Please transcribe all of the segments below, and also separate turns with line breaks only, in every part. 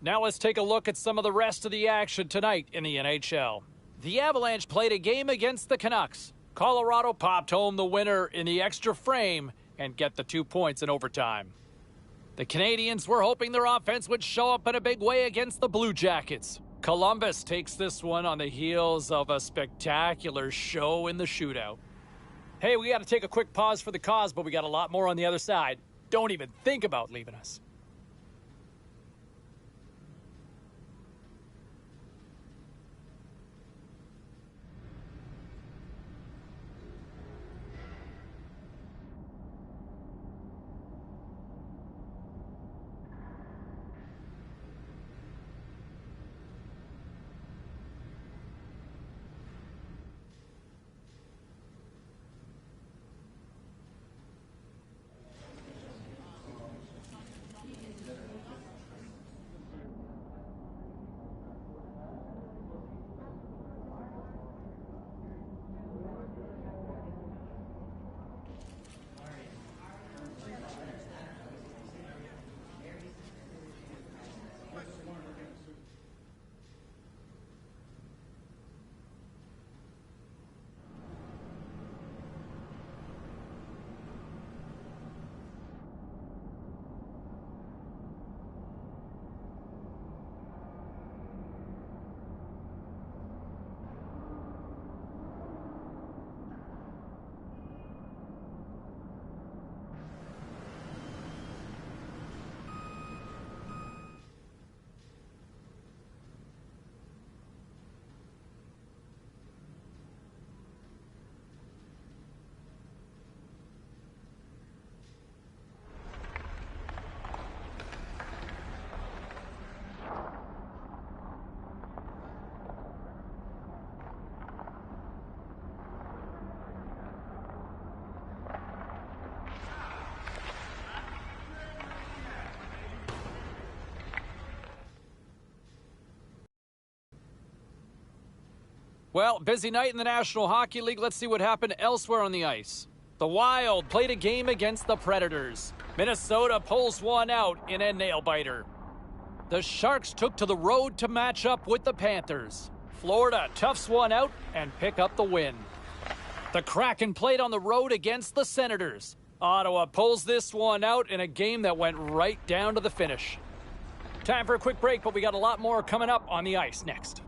Now let's take a look at some of the rest of the action tonight in the NHL. The Avalanche played a game against the Canucks. Colorado popped home the winner in the extra frame and get the 2 points in overtime. The Canadiens were hoping their offense would show up in a big way against the Blue Jackets. Columbus takes this one on the heels of a spectacular show in the shootout. Hey, we got to take a quick pause for the cause, but we got a lot more on the other side. Don't even think about leaving us. Well, busy night in the National Hockey League. Let's see what happened elsewhere on the ice. The Wild played a game against the Predators. Minnesota pulls one out in a nail-biter. The Sharks took to the road to match up with the Panthers. Florida toughs one out and pick up the win. The Kraken played on the road against the Senators. Ottawa pulls this one out in a game that went right down to the finish. Time for a quick break, but we got a lot more coming up on the ice next.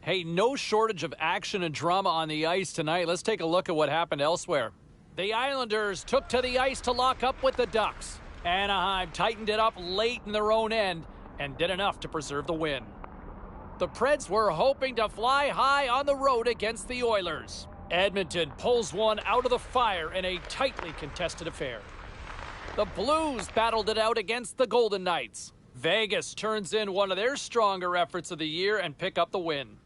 Hey, no shortage of action and drama on the ice tonight. Let's take a look at what happened elsewhere. The Islanders took to the ice to lock up with the Ducks. Anaheim tightened it up late in their own end and did enough to preserve the win. The Preds were hoping to fly high on the road against the Oilers. Edmonton pulls one out of the fire in a tightly contested affair. The Blues battled it out against the Golden Knights. Vegas turns in one of their stronger efforts of the year and pick up the win.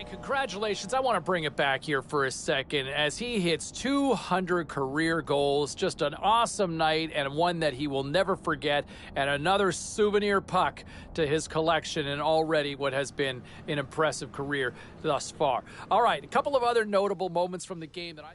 And congratulations, I want to bring it back here for a second as he hits 200 career goals. Just an awesome night and one that he will never forget, and another souvenir puck to his collection and already what has been an impressive career thus far. All right, a couple of other notable moments from the game that I...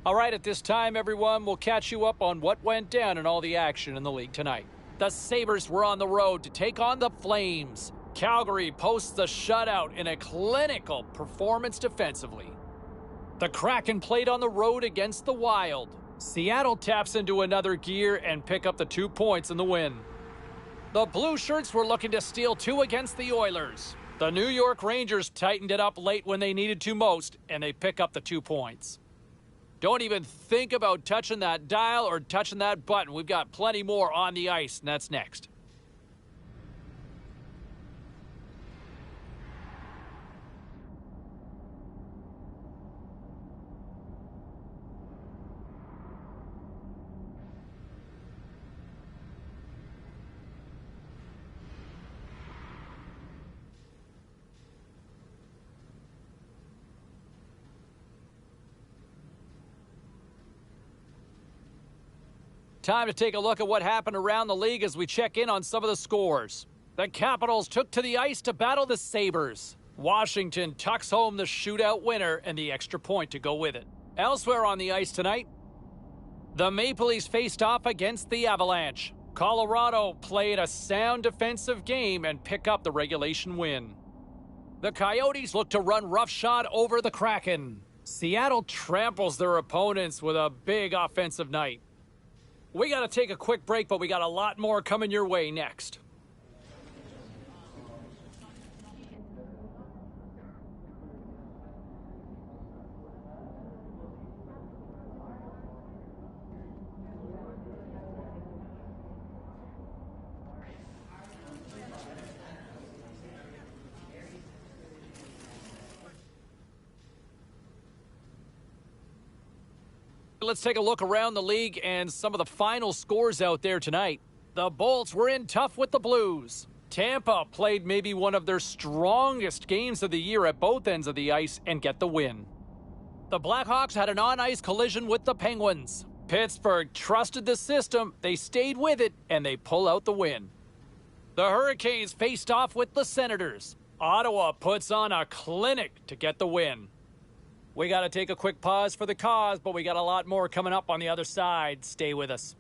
All right, at this time, everyone, we'll catch you up on what went down in all the action in the league tonight. The Sabres were on the road to take on the Flames. Calgary posts the shutout in a clinical performance defensively. The Kraken played on the road against the Wild. Seattle taps into another gear and pick up the 2 points in the win. The Blue Shirts were looking to steal 2 against the Oilers. The New York Rangers tightened it up late when they needed to most, and they pick up the 2 points. Don't even think about touching that dial or touching that button. We've got plenty more on the ice, and that's next. Time to take a look at what happened around the league as we check in on some of the scores. The Capitals took to the ice to battle the Sabres. Washington tucks home the shootout winner and the extra point to go with it. Elsewhere on the ice tonight, the Maple Leafs faced off against the Avalanche. Colorado played a sound defensive game and pick up the regulation win. The Coyotes look to run roughshod over the Kraken. Seattle tramples their opponents with a big offensive night. We got to take a quick break, but we got a lot more coming your way next. Let's take a look around the league and some of the final scores out there tonight. The Bolts were in tough with the Blues. Tampa played maybe one of their strongest games of the year at both ends of the ice and get the win. The Blackhawks had an on-ice collision with the Penguins. Pittsburgh trusted the system, they stayed with it, and they pull out the win. The Hurricanes faced off with the Senators. Ottawa puts on a clinic to get the win. We got to take a quick pause for the cause, but we got a lot more coming up on the other side. Stay with us.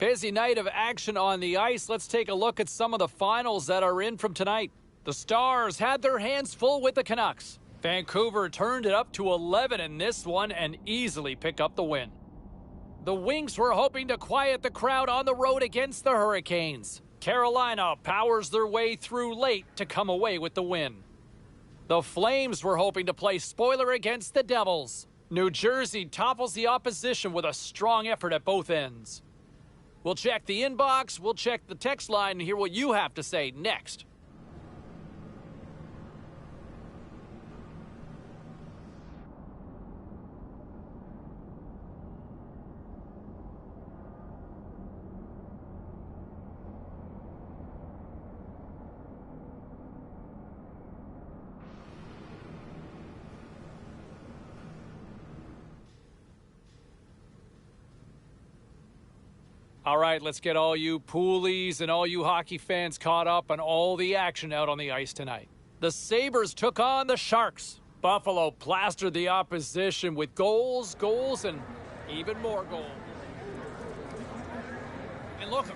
Busy night of action on the ice. Let's take a look at some of the finals that are in from tonight. The Stars had their hands full with the Canucks. Vancouver turned it up to 11 in this one and easily pick up the win. The Wings were hoping to quiet the crowd on the road against the Hurricanes. Carolina powers their way through late to come away with the win. The Flames were hoping to play spoiler against the Devils. New Jersey topples the opposition with a strong effort at both ends. We'll check the inbox, we'll check the text line, and hear what you have to say next. All right, let's get all you poolies and all you hockey fans caught up on all the action out on the ice tonight. The Sabres took on the Sharks. Buffalo plastered the opposition with goals, and even more goals. And look,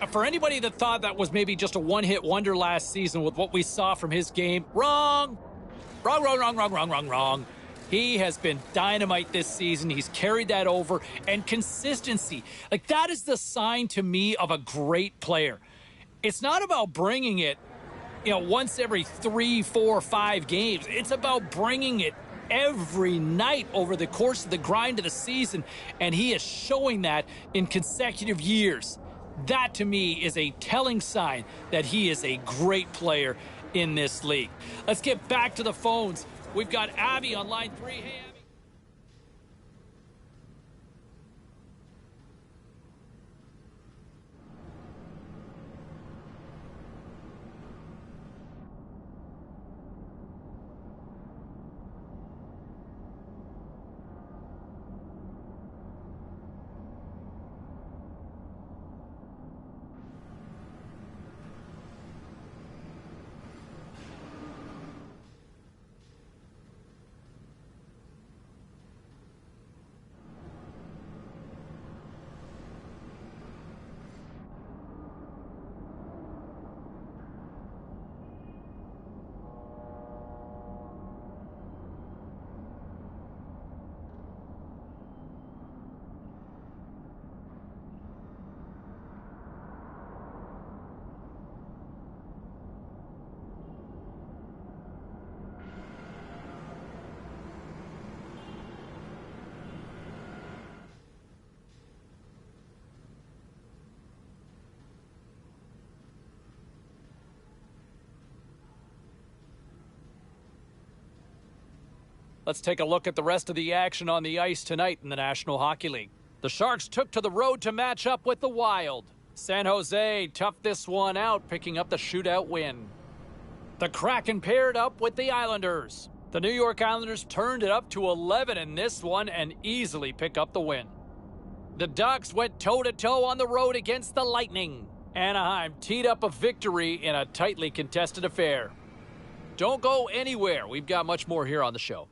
for anybody that thought that was maybe just a one-hit wonder last season with what we saw from his game, wrong. Wrong. He has been dynamite this season. He's carried that over. And consistency, like that is the sign to me of a great player. It's not about bringing it, once every 3, 4, 5 games. It's about bringing it every night over the course of the grind of the season. And he is showing that in consecutive years. That to me is a telling sign that he is a great player in this league. Let's get back to the phones. We've got Abby on line 3. Hey, Abby. Let's take a look at the rest of the action on the ice tonight in the National Hockey League. The Sharks took to the road to match up with the Wild. San Jose toughed this one out, picking up the shootout win. The Kraken paired up with the Islanders. The New York Islanders turned it up to 11 in this one and easily pick up the win. The Ducks went toe-to-toe on the road against the Lightning. Anaheim teed up a victory in a tightly contested affair. Don't go anywhere. We've got much more here on the show.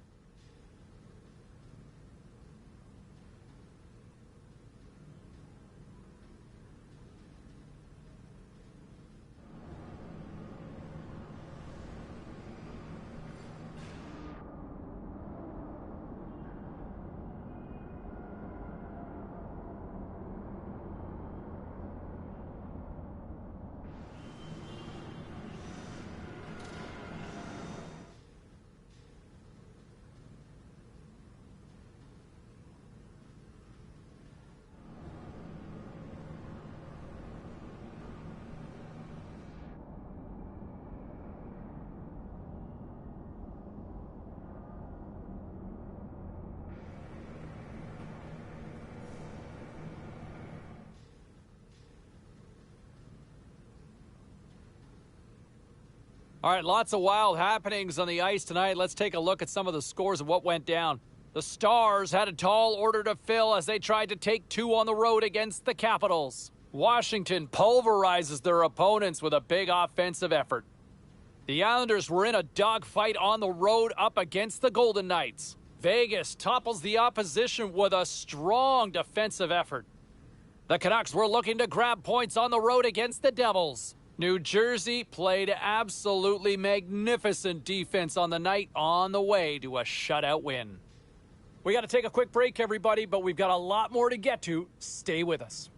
All right, lots of wild happenings on the ice tonight. Let's take a look at some of the scores of what went down. The Stars had a tall order to fill as they tried to take 2 on the road against the Capitals. Washington pulverizes their opponents with a big offensive effort. The Islanders were in a dogfight on the road up against the Golden Knights. Vegas topples the opposition with a strong defensive effort. The Canucks were looking to grab points on the road against the Devils. New Jersey played absolutely magnificent defense on the night on the way to a shutout win. We got to take a quick break, everybody, but we've got a lot more to get to. Stay with us.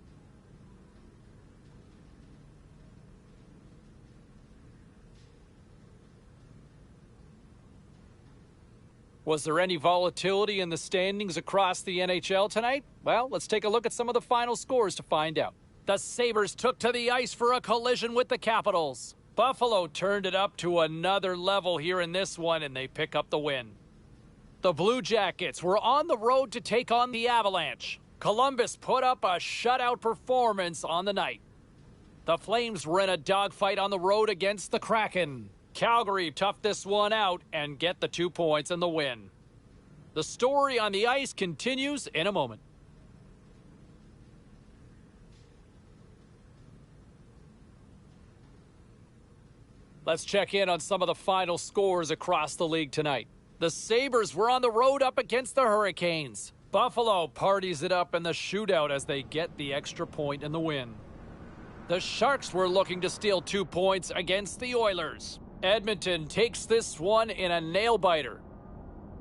Was there any volatility in the standings across the NHL tonight? Well, let's take a look at some of the final scores to find out. The Sabres took to the ice for a collision with the Capitals. Buffalo turned it up to another level here in this one, and they pick up the win. The Blue Jackets were on the road to take on the Avalanche. Columbus put up a shutout performance on the night. The Flames were in a dogfight on the road against the Kraken. Calgary toughed this one out and get the 2 points and the win. The story on the ice continues in a moment. Let's check in on some of the final scores across the league tonight. The Sabres were on the road up against the Hurricanes. Buffalo parties it up in the shootout as they get the extra point and the win. The Sharks were looking to steal 2 points against the Oilers. Edmonton takes this one in a nail-biter.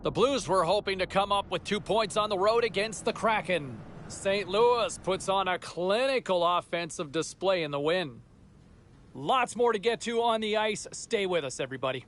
The Blues were hoping to come up with 2 points on the road against the Kraken. St. Louis puts on a clinical offensive display in the win. Lots more to get to on the ice. Stay with us, everybody.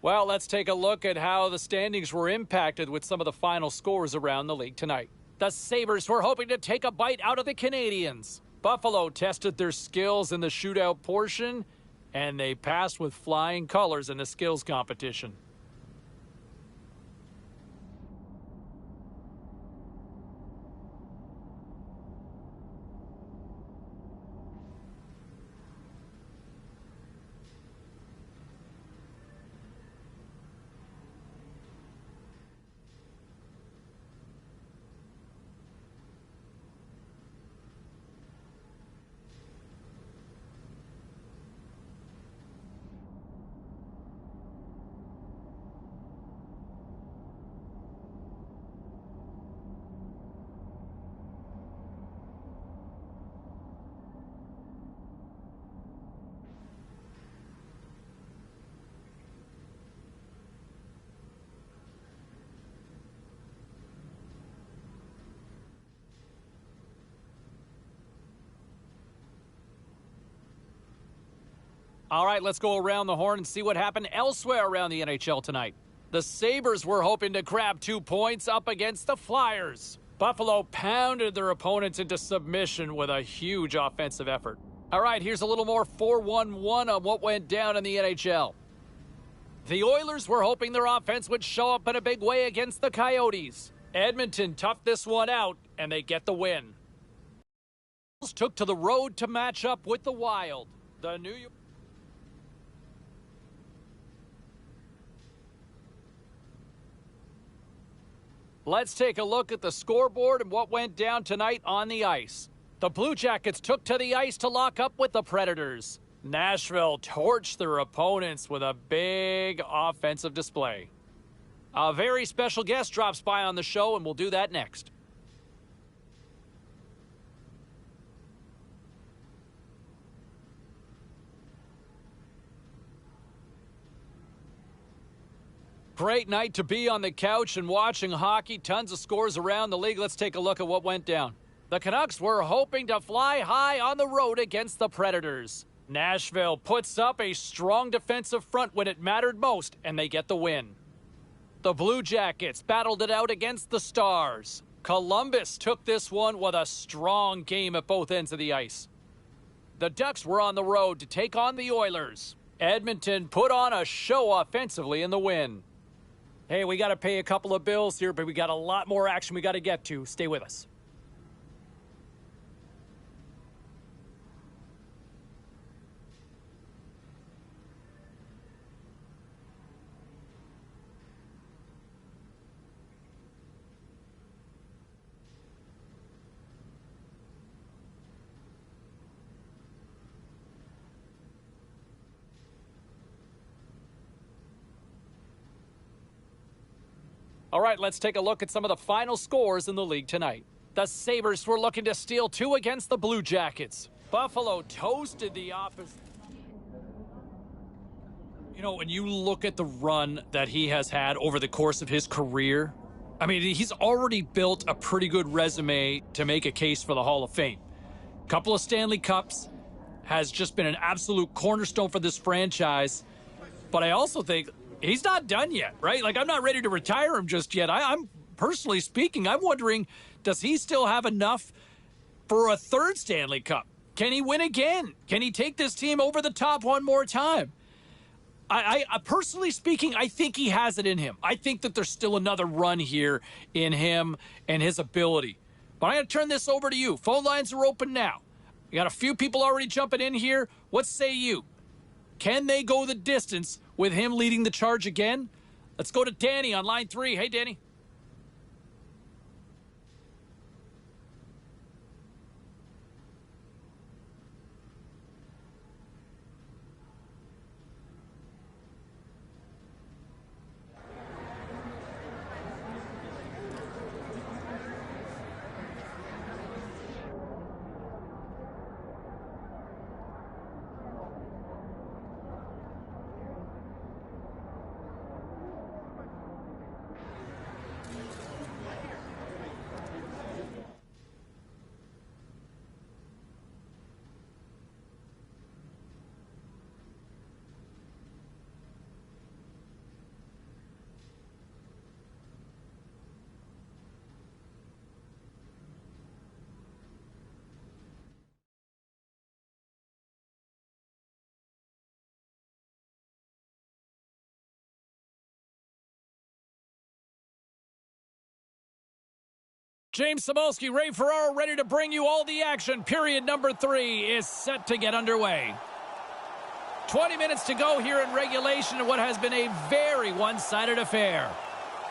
Well, let's take a look at how the standings were impacted with some of the final scores around the league tonight. The Sabres were hoping to take a bite out of the Canadiens. Buffalo tested their skills in the shootout portion, and they passed with flying colors in the skills competition. All right, let's go around the horn and see what happened elsewhere around the NHL tonight. The Sabres were hoping to grab 2 points up against the Flyers. Buffalo pounded their opponents into submission with a huge offensive effort. All right, here's a little more 4-1-1 on what went down in the NHL. The Oilers were hoping their offense would show up in a big way against the Coyotes. Edmonton toughed this one out, and they get the win. The took to the road to match up with the Wild. The New York... Let's take a look at the scoreboard and what went down tonight on the ice. The Blue Jackets took to the ice to lock up with the Predators. Nashville torched their opponents with a big offensive display. A very special guest drops by on the show, and we'll do that next. Great night to be on the couch and watching hockey. Tons of scores around the league. Let's take a look at what went down. The Canucks were hoping to fly high on the road against the Predators. Nashville puts up a strong defensive front when it mattered most, and they get the win. The Blue Jackets battled it out against the Stars. Columbus took this one with a strong game at both ends of the ice. The Ducks were on the road to take on the Oilers. Edmonton put on a show offensively in the win. Hey, we got to pay a couple of bills here, but we got a lot more action we got to get to. Stay with us. All right, let's take a look at some of the final scores in the league tonight. The Sabres were looking to steal 2 against the Blue Jackets. Buffalo toasted the opposite. You know, when you look at the run that he has had over the course of his career, I mean, he's already built a pretty good resume to make a case for the Hall of Fame. Couple of Stanley Cups, has just been an absolute cornerstone for this franchise. But I also think he's not done yet, right? Like, I'm not ready to retire him just yet. I'm personally speaking, I'm wondering, does he still have enough for a 3rd Stanley Cup? Can he win again? Can he take this team over the top one more time? I personally speaking, I think he has it in him. I think that there's still another run here in him and his ability. But I'm going to turn this over to you. Phone lines are open now. We got a few people already jumping in here. What say you? Can they go the distance with him leading the charge again? Let's go to Danny on line 3. Hey, Danny. James Cebulski, Ray Ferraro ready to bring you all the action. Period number 3 is set to get underway. 20 minutes to go here in regulation in what has been a very one-sided affair.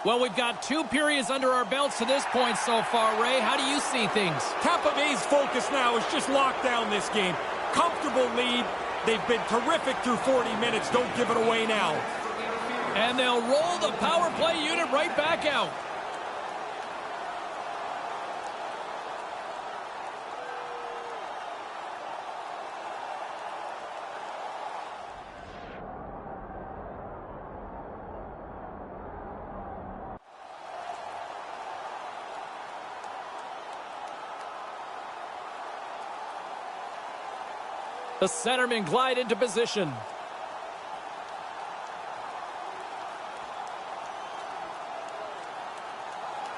Well, we've got 2 periods under our belts to this point so far, Ray. How do you see things?
Tampa Bay's focus now is just lock down this game. Comfortable lead. They've been terrific through 40 minutes. Don't give it away now.
And they'll roll the power play unit right back out. The centermen glide into position.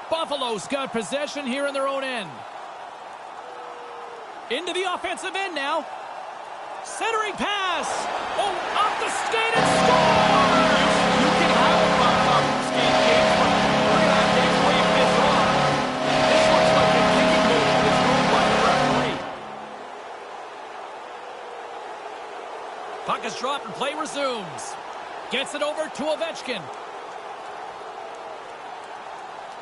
Buffalo's got possession here in their own end. Into the offensive end now. Centering pass. Oh, off the skate and scores!
You can have a off skate game, but we're not going to wave this off. This looks like a kicking motion that's ruled by the referee.
Puck is dropped and play resumes. Gets it over to Ovechkin.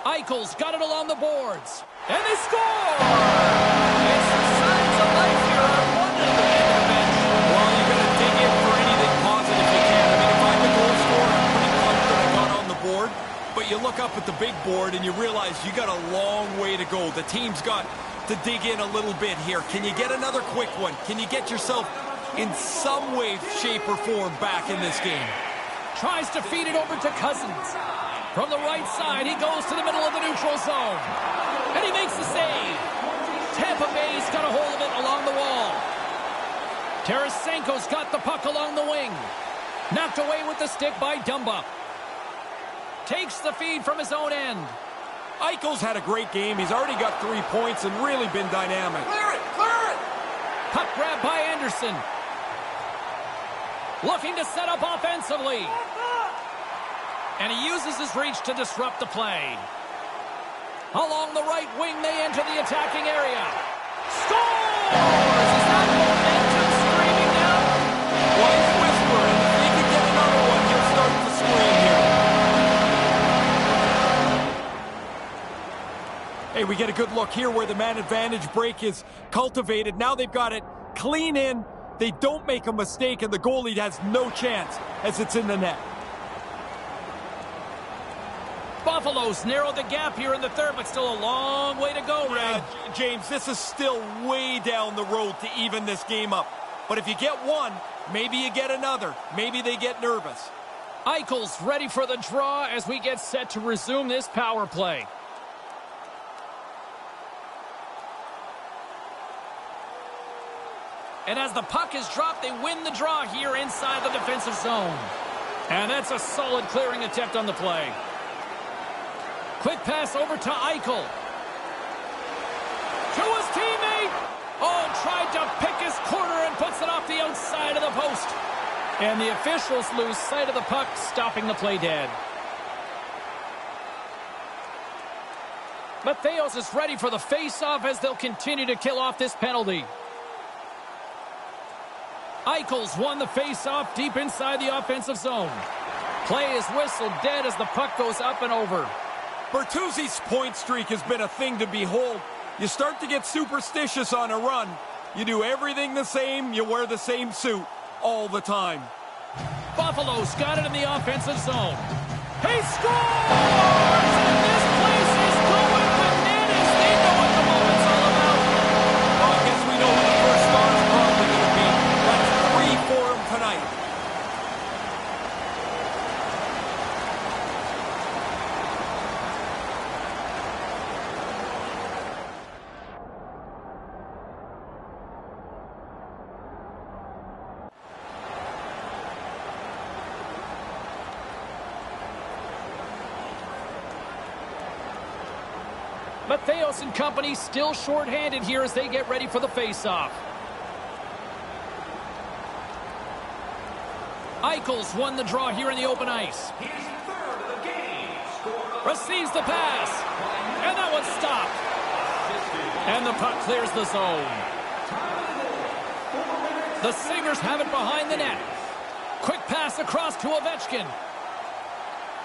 Eichel's got it along the boards. And they score! It's some signs of life here on one end of the bench.
Well, you got to dig in for anything positive you can. I mean, if I'm the goal scorer, I'm pretty confident I got on the board. But you look up at the big board and you realize you got a long way to go. The team's got to dig in a little bit here. Can you get another quick one? Can you get yourself in some way, shape, or form back in this game?
Tries to feed it over to Cousins. From the right side, he goes to the middle of the neutral zone. And he makes the save. Tampa Bay's got a hold of it along the wall. Tarasenko's got the puck along the wing. Knocked away with the stick by Dumba. Takes the feed from his own end.
Eichel's had a great game. He's already got 3 points and really been dynamic.
Clear it! Clear it!
Puck grab by Anderson. Looking to set up offensively. And he uses his reach to disrupt the play. Along the right wing, they enter the attacking area. Scores! Is that momentum screaming now?
Well, he's whispering. If he can get another one, he'll start to scream here. Hey, we get a good look here where the man advantage break is cultivated. Now they've got it clean in. They don't make a mistake, and the goalie has no chance as it's in the net.
Buffalo's narrowed the gap here in the third, but still a long way to go, Ray.
James, this is still way down the road to even this game up. But if you get one, maybe you get another. Maybe they get nervous.
Eichel's ready for the draw as we get set to resume this power play. And as the puck is dropped, they win the draw here inside the defensive zone. And that's a solid clearing attempt on the play. Quick pass over to Eichel. To his teammate. Oh, tried to pick his corner and puts it off the outside of the post. And the officials lose sight of the puck, stopping the play dead. Mattheos is ready for the face-off as they'll continue to kill off this penalty. Eichel's won the face-off deep inside the offensive zone. Play is whistled dead as the puck goes up and over.
Bertuzzi's point streak has been a thing to behold. You start to get superstitious on a run. You do everything the same, you wear the same suit all the time.
Buffalo's got it in the offensive zone. He scores! And this place is going bananas. They know what the moment's all about.
Well, I guess we know who the first star is probably going to be. That's 3 for him tonight.
Mattheos and company still shorthanded here as they get ready for the face-off. Eichel's won the draw here in the open ice. Receives the pass. And that one's stopped. And the puck clears the zone. The Sabres have it behind the net. Quick pass across to Ovechkin.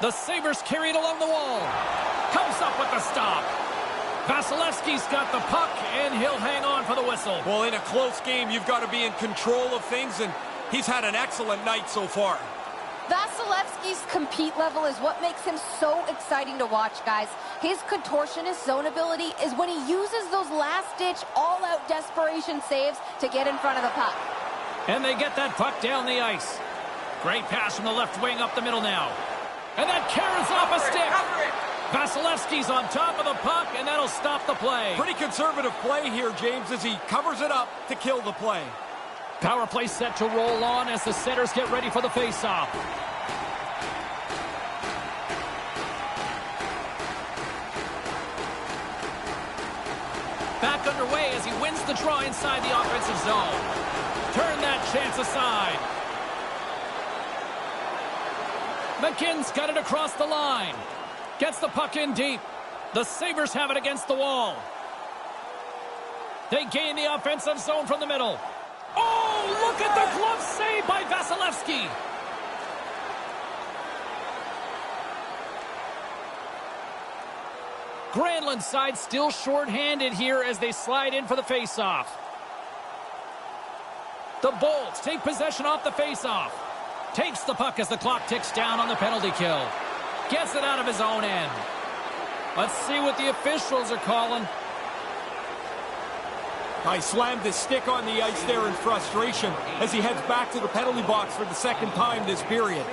The Sabres carry it along the wall. Comes up with the stop. Vasilevsky's got the puck, and he'll hang on for the whistle.
Well, in a close game, you've got to be in control of things, and he's had an excellent night so far.
Vasilevsky's compete level is what makes him so exciting to watch, guys. His contortionist zone ability is when he uses those last-ditch, all-out desperation saves to get in front of the puck.
And they get that puck down the ice. Great pass from the left wing up the middle now. And that carries off a stick. Vasilevsky's on top of the puck, and that'll stop the play.
Pretty conservative play here, James, as he covers it up to kill the play.
Power play set to roll on as the Senators get ready for the face-off. Back underway as he wins the draw inside the offensive zone. Turn that chance aside. McKinn's got it across the line. Gets the puck in deep. The Sabres have it against the wall. They gain the offensive zone from the middle. Oh, look at the glove save by Vasilevsky. Granlund's side still short-handed here as they slide in for the face-off. The Bolts take possession off the face-off. Takes the puck as the clock ticks down on the penalty kill. Gets it out of his own end. Let's see what the officials are calling.
I slammed his stick on the ice there in frustration as he heads back to the penalty box for the second time this period.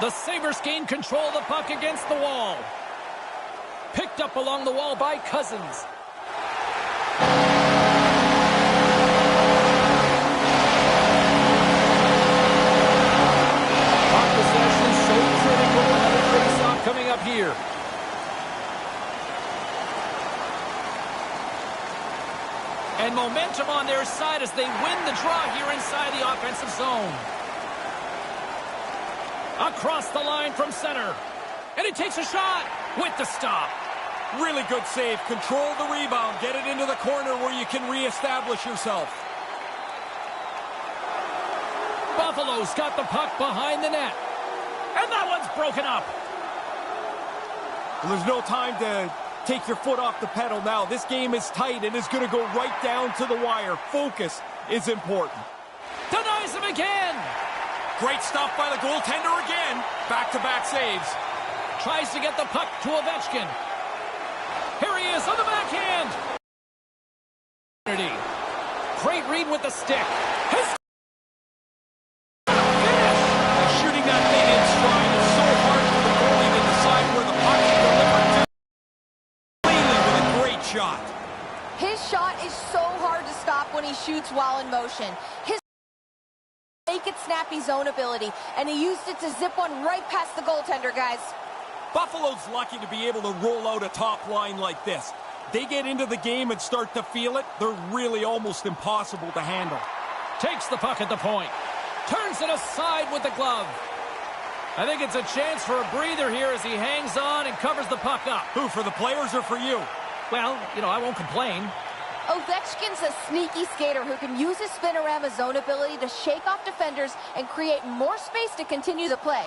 The Sabres gain control of the puck against the wall. Picked up along the wall by Cousins. Coming up here. And momentum on their side as they win the draw here inside the offensive zone. Across the line from center. And he takes a shot with the stop.
Really good save. Control the rebound. Get it into the corner where you can reestablish yourself.
Buffalo's got the puck behind the net. And that one's broken up.
There's no time to take your foot off the pedal now. This game is tight and is going to go right down to the wire. Focus is important.
Denies him again.
Great stop by the goaltender again. Back-to-back saves.
Tries to get the puck to Ovechkin. Here he is on the backhand. Great read with the stick. His finish.
Shooting that thing in stride is so hard for the goalie to decide where the puck is delivered to. Cleanly with a great shot.
His shot is so hard to stop when he shoots while in motion. His make it snappy zone ability, and he used it to zip one right past the goaltender, guys.
Buffalo's lucky to be able to roll out a top line like this. They get into the game and start to feel it, they're really almost impossible to handle.
Takes the puck at the point. Turns it aside with the glove. I think it's a chance for a breather here as he hangs on and covers the puck up.
Who, for the players or for you?
Well, I won't complain.
Ovechkin's a sneaky skater who can use his spinorama zone ability to shake off defenders and create more space to continue the play.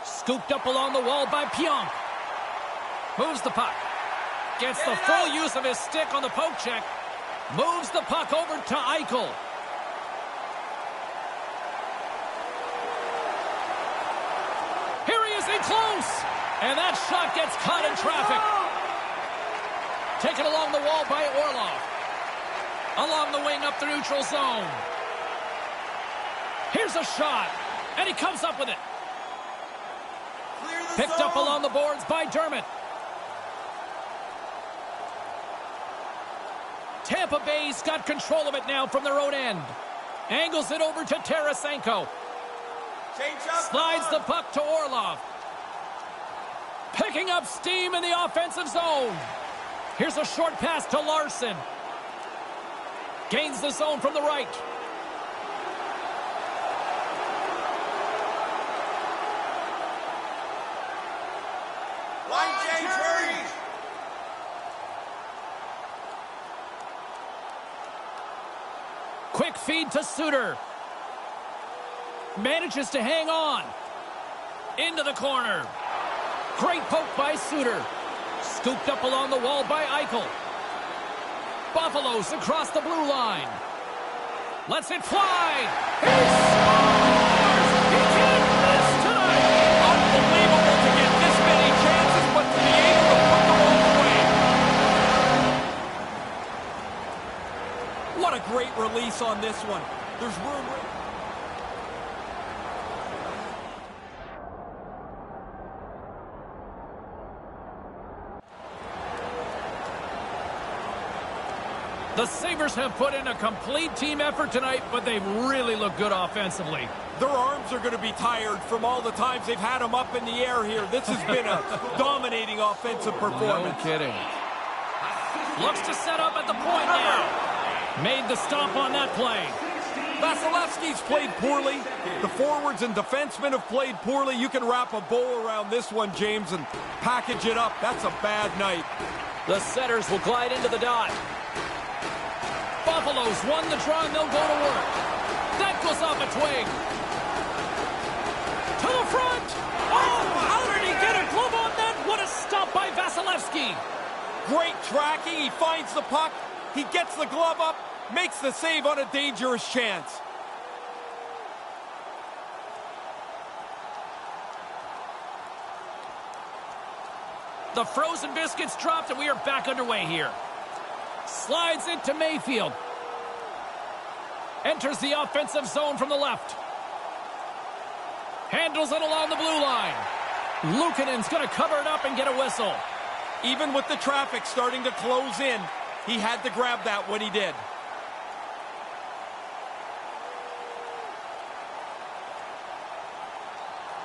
Scooped up along the wall by Pionk. Moves the puck. Gets the full use of his stick on the poke check. Moves the puck over to Eichel. Here he is in close. And that shot gets caught in traffic. Taken along the wall by Orlov. Along the wing up the neutral zone. Here's a shot. And he comes up with it. Picked up along the boards by Dermott. Tampa Bay's got control of it now from their own end. Angles it over to Tarasenko. Slides the puck to Orlov. Picking up steam in the offensive zone. Here's a short pass to Larson. Gains the zone from the right. Quick feed to Suter. Manages to hang on. Into the corner. Great poke by Suter. Scooped up along the wall by Eichel. Buffalo's across the blue line. Lets it fly. He scores! He can't miss tonight!
Unbelievable to get this many chances, but to be able to put them all away. What a great release on this one. There's room.
The Sabres have put in a complete team effort tonight, but they've really looked good offensively.
Their arms are going to be tired from all the times they've had them up in the air here. This has been a dominating offensive performance.
No kidding. Looks to set up at the point now. Made the stop on that play.
Vasilevsky's played poorly. The forwards and defensemen have played poorly. You can wrap a bow around this one, James, and package it up. That's a bad night.
The setters will glide into the dot. Buffalo's won the draw and they'll go to work. That goes off a twig. To the front. Oh, how did he get a glove on that? What a stop by Vasilevsky.
Great tracking. He finds the puck. He gets the glove up. Makes the save on a dangerous chance.
The frozen biscuits dropped and we are back underway here. Slides it to Mayfield. Enters the offensive zone from the left. Handles it along the blue line. Luukkonen's going to cover it up and get a whistle.
Even with the traffic starting to close in, he had to grab that when he did.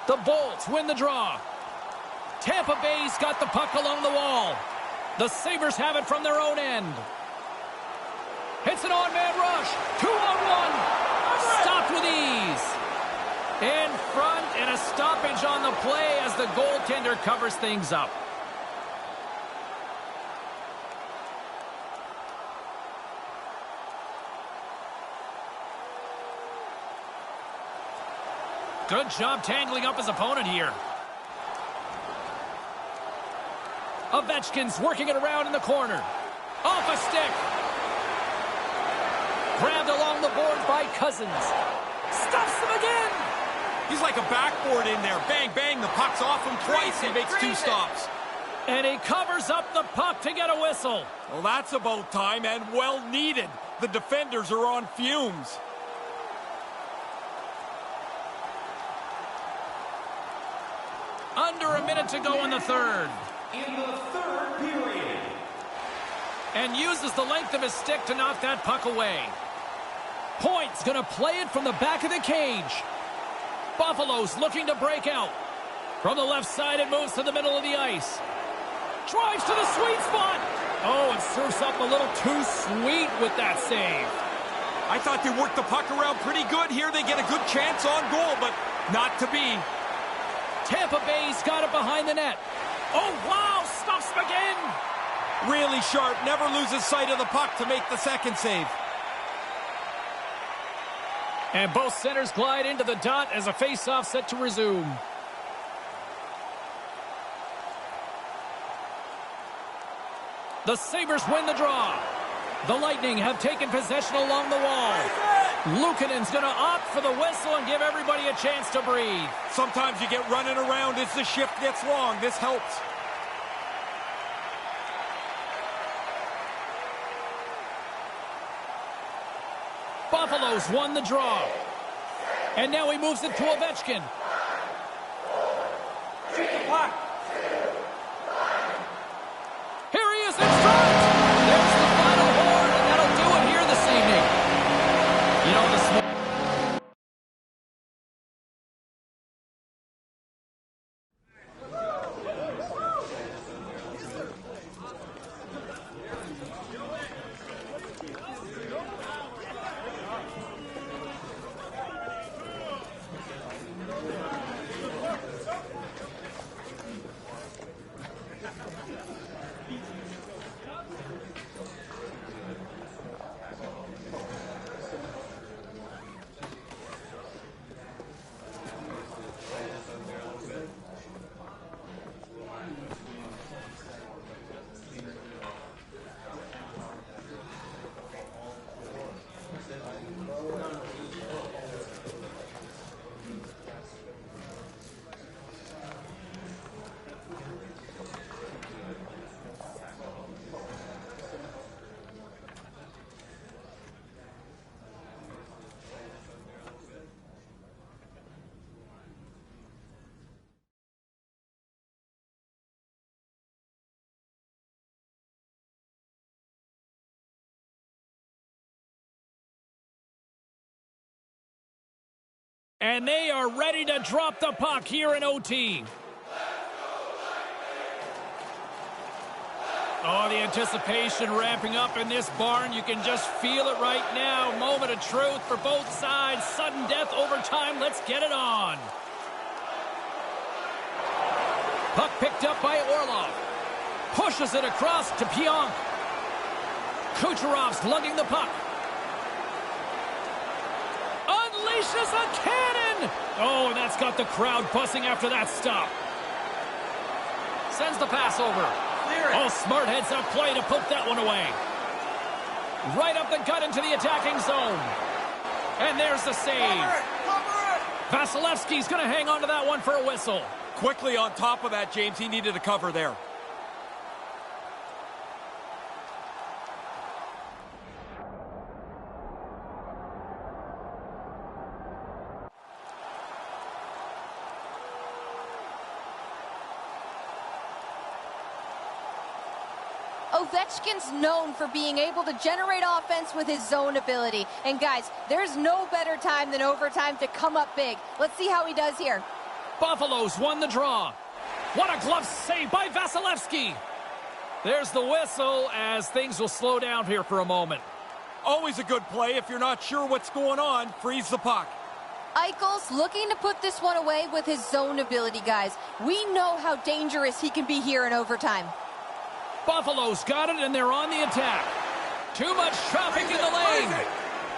The Bolts win the draw. Tampa Bay's got the puck along the wall. The Sabres have it from their own end. Hits an on-man rush. 2-on-1. Stopped with ease. In front and a stoppage on the play as the goaltender covers things up. Good job tangling up his opponent here. Ovechkin's working it around in the corner. Off a stick. Grabbed along the boards by by Cousins. Stuffs him again.
He's like a backboard in there. Bang, bang, the puck's off him twice. He makes 2 stops.
And he covers up the puck to get a whistle.
Well, that's about time and well needed. The defenders are on fumes.
Under a minute to go in the third.
In the third period.
And uses the length of his stick to knock that puck away. Point's going to play it from the back of the cage. Buffalo's looking to break out. From the left side, it moves to the middle of the ice. Drives to the sweet spot. Oh, and surfs up a little too sweet with that save.
I thought they worked the puck around pretty good here. They get a good chance on goal, but not to be.
Tampa Bay's got it behind the net. Oh, wow, stuffs him again.
Really sharp, never loses sight of the puck to make the second save.
And both centers glide into the dot as a face-off set to resume. The Sabres win the draw. The Lightning have taken possession along the wall. Luukkonen's going to opt for the whistle and give everybody a chance to breathe.
Sometimes you get running around as the shift gets long. This helps.
Buffalo's won the draw. And now he moves it to Ovechkin.
Shoot the puck.
Here he is in front. There's the final horn, and that'll do it here this evening. You know, this and they are ready to drop the puck here in OT. Oh, the anticipation ramping up in this barn. You can just feel it right now. Moment of truth for both sides. Sudden death overtime. Let's get it on. Puck picked up by Orlov. Pushes it across to Pionk. Kucherov's lugging the puck. Unleashes a cannon! Oh, and that's got the crowd buzzing after that stop. Sends the pass over. Oh, smart heads-up play to put that one away. Right up the gut into the attacking zone. And there's the save. Vasilevsky's going to hang on to that one for a whistle.
Quickly on top of that, James. He needed a cover there.
Ovechkin's known for being able to generate offense with his zone ability. And guys, there's no better time than overtime to come up big. Let's see how he does here.
Buffalo's won the draw. What a glove save by Vasilevsky. There's the whistle as things will slow down here for a moment.
Always a good play. If you're not sure what's going on, freeze the puck.
Eichel's looking to put this one away with his zone ability, guys. We know how dangerous he can be here in overtime.
Buffalo's got it, and they're on the attack. Too much traffic in the lane.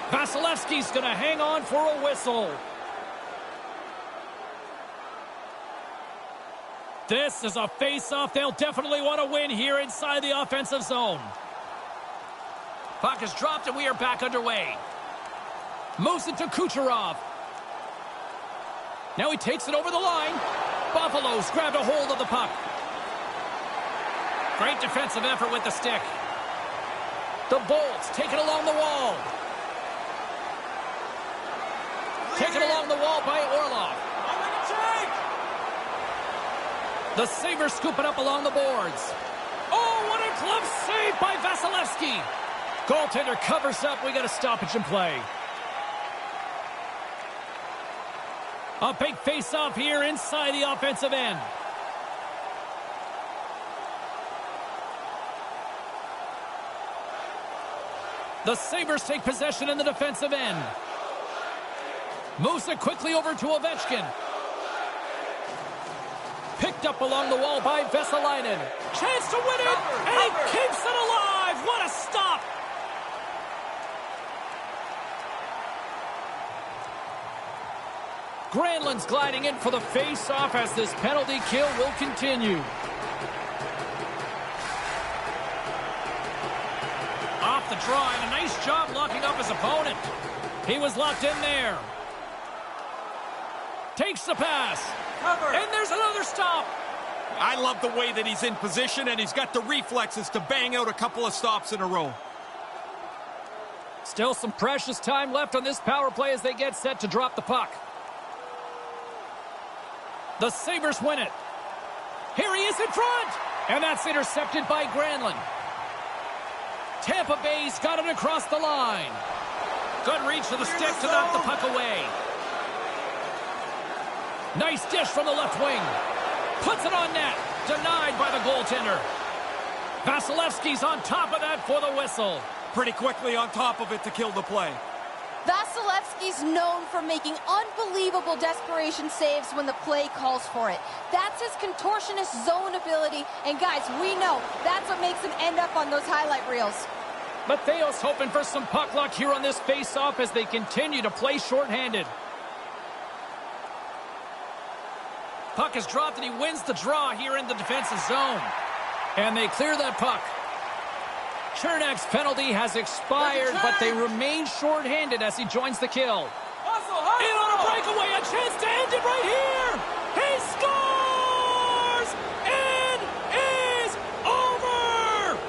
Vasilevsky's going to hang on for a whistle. This is a face-off they'll definitely want to win here inside the offensive zone. Puck is dropped, and we are back underway. Moves it to Kucherov. Now he takes it over the line. Buffalo's grabbed a hold of the puck. Great defensive effort with the stick. The Bolts take it along the wall. Taken along the wall by Orlov. The Sabres scoop it up along the boards. Oh, what a glove save by Vasilevsky. Goaltender covers up. We got a stoppage in play. A big face-off here inside the offensive end. The Sabres take possession in the defensive end. Moves it quickly over to Ovechkin. Picked up along the wall by Vesalainen. Chance to win it, and he keeps it alive. What a stop! Granlund's gliding in for the face-off as this penalty kill will continue. Off the draw, and a nice job locking up his opponent. He was locked in there. Takes the pass. Cover. And there's another stop.
I love the way that he's in position, and he's got the reflexes to bang out a couple of stops in a row.
Still some precious time left on this power play as they get set to drop the puck. The Sabres win it. Here he is in front. And that's intercepted by Granlund. Tampa Bay's got it across the line. Good reach to the stick to knock the puck away. Nice dish from the left wing. Puts it on net. Denied by the goaltender. Vasilevsky's on top of that for the whistle.
Pretty quickly on top of it to kill the play.
Vasilevsky's known for making unbelievable desperation saves when the play calls for it. That's his contortionist zone ability, and guys, we know that's what makes him end up on those highlight reels.
Mattheo's hoping for some puck luck here on this face-off as they continue to play shorthanded. Puck is dropped, and he wins the draw here in the defensive zone. And they clear that puck. Chernak's penalty has expired, but they remain shorthanded as he joins the kill.
In
on a breakaway, a chance to end it right here. He scores! It is over!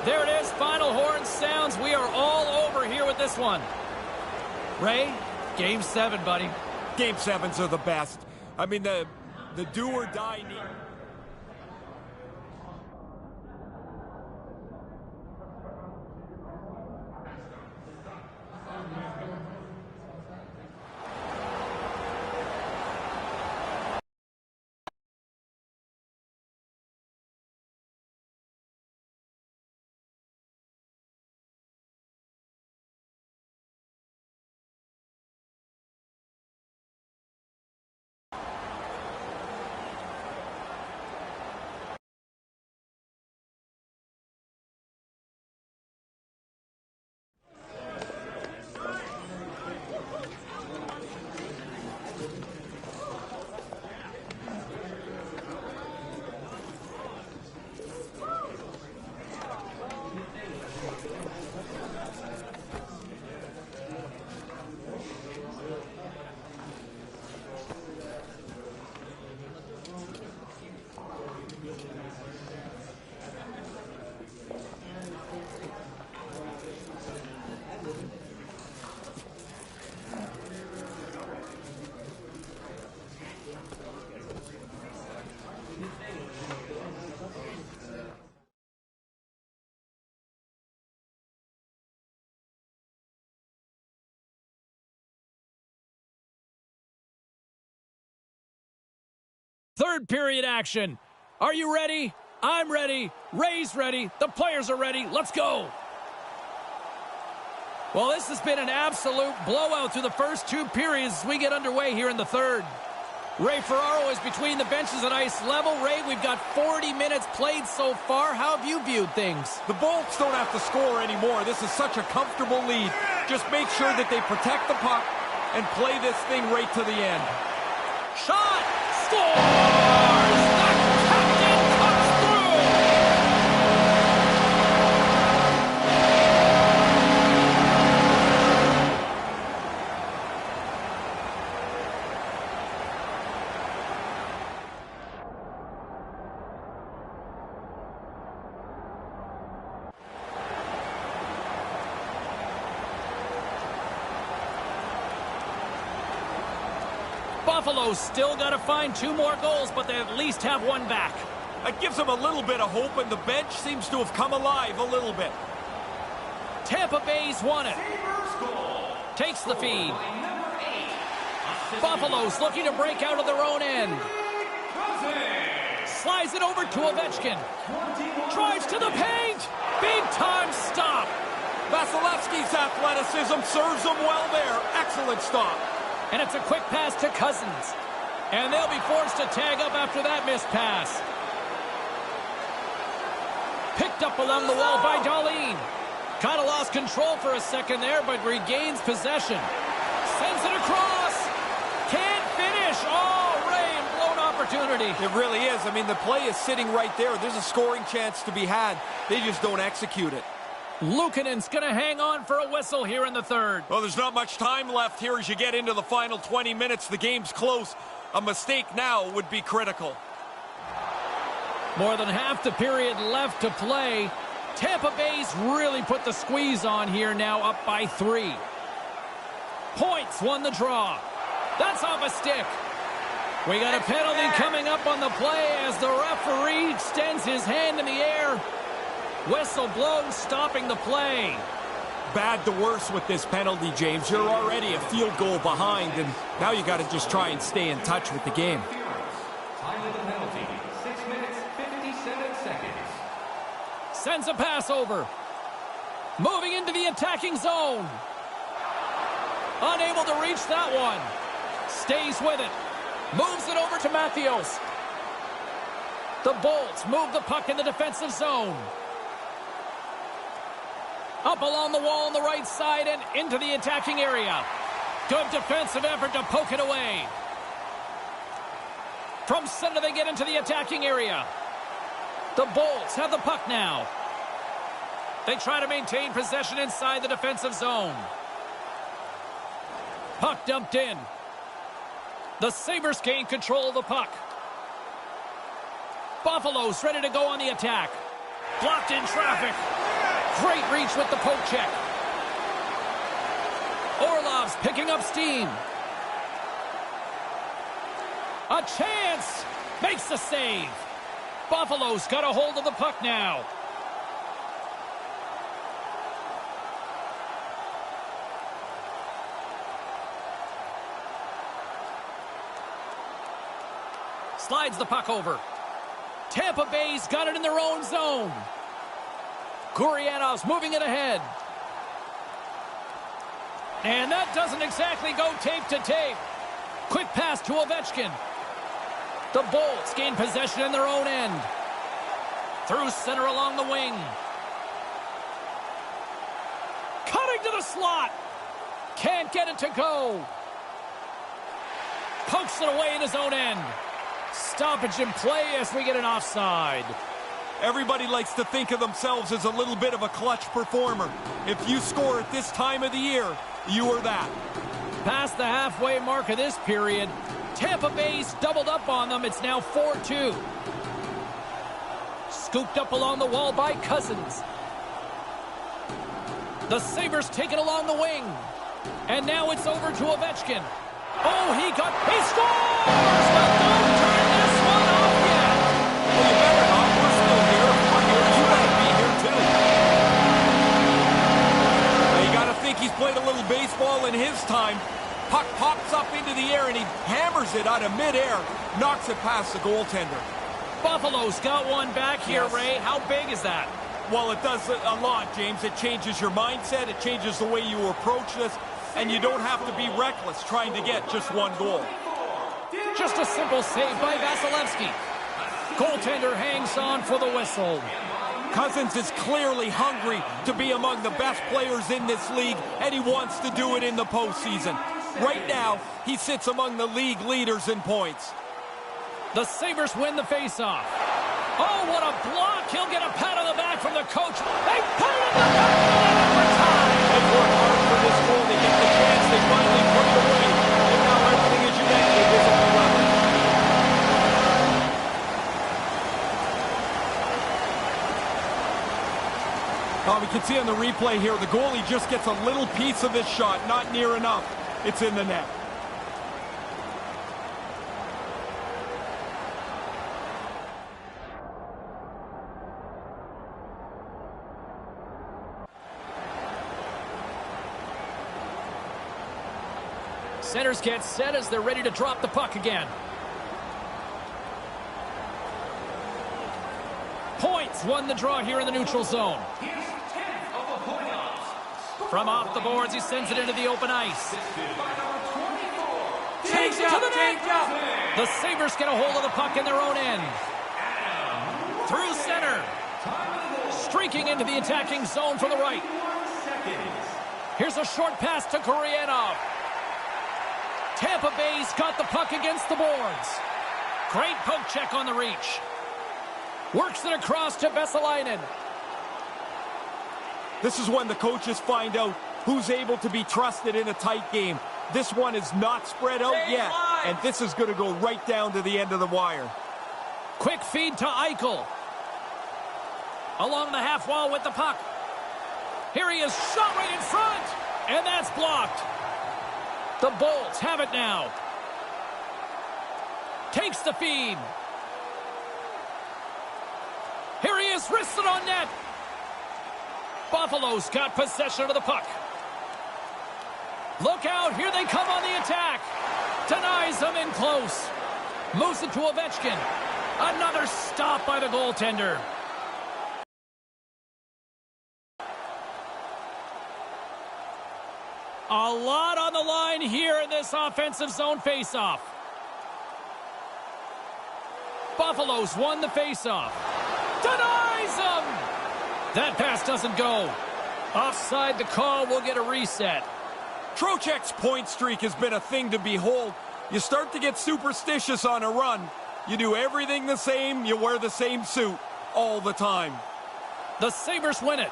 There it is, final horn sounds. We are all over here with this one. Ray, Game 7, buddy.
Game 7s are the best. I mean, the do-or-die need.
Third period action. Are you ready? I'm ready. Ray's ready. The players are ready. Let's go. Well, this has been an absolute blowout through the first two periods as we get underway here in the third. Ray Ferraro is between the benches at ice level. Ray, we've got 40 minutes played so far. How have you viewed things?
The Bolts don't have to score anymore. This is such a comfortable lead. Just make sure that they protect the puck and play this thing right to the end.
Shot! Scores! The captain comes through! Buffalo's still got to find 2 more goals, but they at least have 1 back.
That gives them a little bit of hope, and the bench seems to have come alive a little bit.
Tampa Bay's won it. Takes the feed. Buffalo's looking to break out of their own end. Slides it over to Ovechkin. Drives to the paint. Big time stop.
Vasilevsky's athleticism serves him well there. Excellent stop.
And it's a quick pass to Cousins. And they'll be forced to tag up after that missed pass. Picked up along the wall by Darlene. Kind of lost control for a second there, but regains possession. Sends it across. Can't finish. Oh, Ray, blown opportunity.
It really is. I mean, the play is sitting right there. There's a scoring chance to be had. They just don't execute it.
Luukkonen's going to hang on for a whistle here in the third.
Well, there's not much time left here as you get into the final 20 minutes. The game's close. A mistake now would be critical.
More than half the period left to play. Tampa Bay's really put the squeeze on here now, up by 3. Points won the draw. That's off a stick. We got a penalty coming up on the play as the referee extends his hand in the air. Whistle blown, stopping the play.
Bad to worse with this penalty, James. You're already a field goal behind, and now you got to just try and stay in touch with the game.
Time of the penalty, 6 minutes, 57 seconds.
Sends a pass over. Moving into the attacking zone. Unable to reach that one. Stays with it. Moves it over to Matthews. The Bolts move the puck in the defensive zone. Up along the wall on the right side and into the attacking area. Good defensive effort to poke it away. From center they get into the attacking area. The Bolts have the puck now. They try to maintain possession inside the defensive zone. Puck dumped in. The Sabres gain control of the puck. Buffalo's ready to go on the attack. Blocked in traffic. Great reach with the poke check. Orlov's picking up steam. A chance. Makes the save. Buffalo's got a hold of the puck now. Slides the puck over. Tampa Bay's got it in their own zone. Gurianov's moving it ahead. And that doesn't exactly go tape to tape. Quick pass to Ovechkin. The Bolts gain possession in their own end. Through center along the wing. Cutting to the slot. Can't get it to go. Pokes it away in his own end. Stoppage in play as we get an offside.
Everybody likes to think of themselves as a little bit of a clutch performer. If you score at this time of the year, you are that.
Past the halfway mark of this period, Tampa Bay's doubled up on them. It's now 4-2. Scooped up along the wall by Cousins. The Sabres take it along the wing. And now it's over to Ovechkin. Oh, he scores! But don't turn this one off yet.
Well, you better not. We're still here. If we're here, you better be here too. Now, you got to think he's played a little baseball in his time. Puck pops up into the air and he hammers it out of midair. Knocks it past the goaltender.
Buffalo's got one back here,
Yes.
Ray. How big is that?
Well, it does a lot, James. It changes your mindset. It changes the way you approach this. And you don't have to be reckless trying to get just one goal.
Just a simple save by Vasilevsky. Goaltender hangs on for the whistle.
Cousins is clearly hungry to be among the best players in this league, and he wants to do it in the postseason. Right now, he sits among the league leaders in points.
The Sabres win the faceoff. Oh, what a block. He'll get a pat on the back from the coach. They put it in the back for time.
They've worked hard for this goal. They get the chance. They finally put it away. And now everything, as you mentioned, is on the level. We can see on the replay here, the goalie just gets a little piece of this shot, not near enough. It's in the net.
Centers get set as they're ready to drop the puck again. Points won the draw here in the neutral zone. From off the boards, he sends it into the open ice. Takes it to the net. The Sabres get a hold of the puck in their own end. Through center. Streaking into the attacking zone from the right. Here's a short pass to Gurianov. Tampa Bay's got the puck against the boards. Great poke check on the reach. Works it across to Vesalainen.
This is when the coaches find out who's able to be trusted in a tight game. This one is not spread out yet, and this is going to go right down to the end of the wire.
Quick feed to Eichel. Along the half wall with the puck. Here he is, shot right in front, and that's blocked. The Bolts have it now. Takes the feed. Here he is, wristed on net. Buffalo's got possession of the puck. Look out, here they come on the attack. Denies them in close. Moves it to Ovechkin. Another stop by the goaltender. A lot on the line here in this offensive zone faceoff. Buffalo's won the faceoff. Denies him! That pass doesn't go. Offside the call, will get a reset.
Trocheck's point streak has been a thing to behold. You start to get superstitious on a run. You do everything the same, you wear the same suit all the time.
The Sabres win it.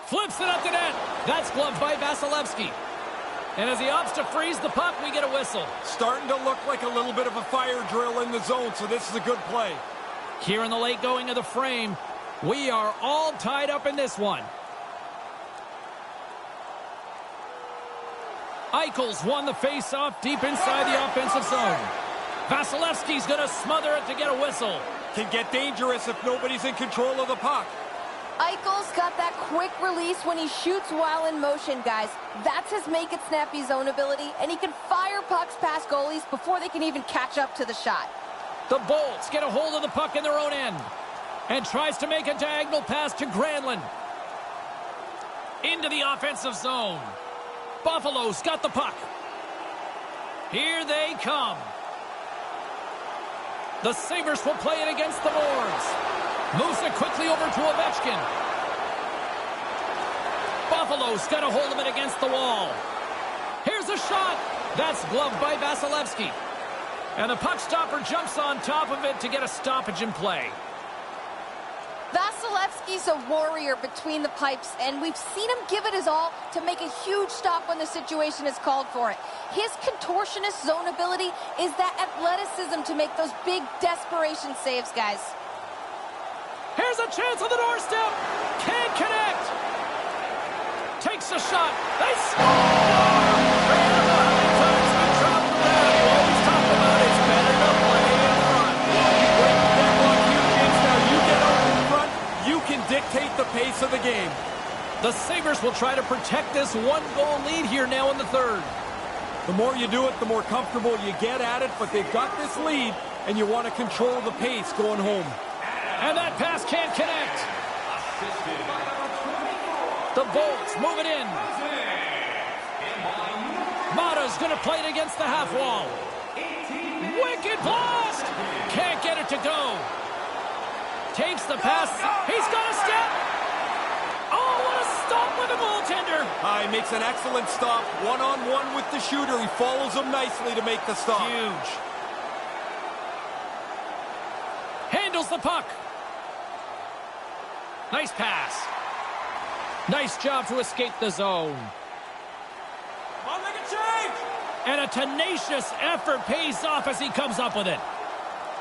Flips it up to net. That's gloved by Vasilevsky. And as he opts to freeze the puck, we get a whistle.
Starting to look like a little bit of a fire drill in the zone, so this is a good play.
Here in the late going of the frame, we are all tied up in this one. Eichel's won the face-off deep inside the offensive zone. Vasilevsky's going to smother it to get a whistle.
Can get dangerous if nobody's in control of the puck.
Eichel's got that quick release when he shoots while in motion, guys. That's his make-it-snappy zone ability, and he can fire pucks past goalies before they can even catch up to the shot.
The Bolts get a hold of the puck in their own end and tries to make a diagonal pass to Granlund. Into the offensive zone. Buffalo's got the puck. Here they come. The Sabres will play it against the boards. Moves it quickly over to Ovechkin. Buffalo's got a hold of it against the wall. Here's a shot. That's gloved by Vasilevsky. And the puck stopper jumps on top of it to get a stoppage in play.
Vasilevsky's a warrior between the pipes, and we've seen him give it his all to make a huge stop when the situation is called for it. His contortionist zone ability is that athleticism to make those big desperation saves, guys.
Here's a chance on the doorstep. Can't connect. Takes a shot. They score!
Dictate the pace of the game.
The Sabres will try to protect this one-goal lead here now in the third.
The more you do it, the more comfortable you get at it, but they've got this lead, and you want to control the pace going home.
And that pass can't connect. The Bolts move it in. Mata's going to play it against the half wall. Wicked blast! Can't get it to go. Takes the pass. He's got a step. Oh, what a stop with the goaltender.
He makes an excellent stop. One-on-one with the shooter. He follows him nicely to make the stop.
Huge. Handles the puck. Nice pass. Nice job to escape the zone.
Come on, make a change.
And a tenacious effort pays off as he comes up with it.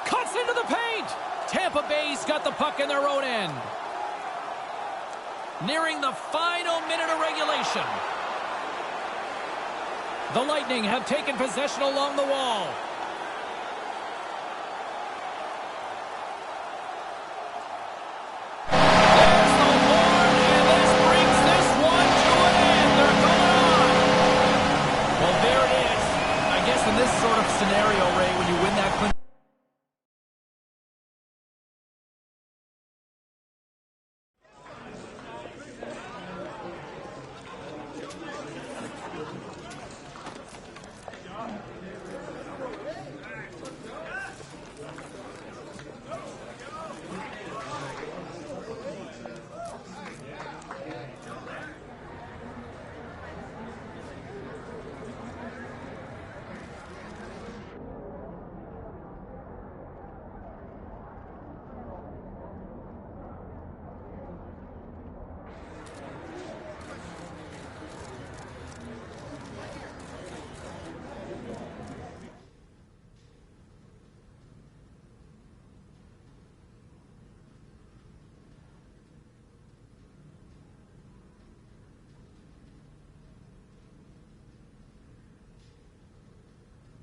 Cuts into the paint. Tampa Bay's got the puck in their own end. Nearing the final minute of regulation. The Lightning have taken possession along the wall.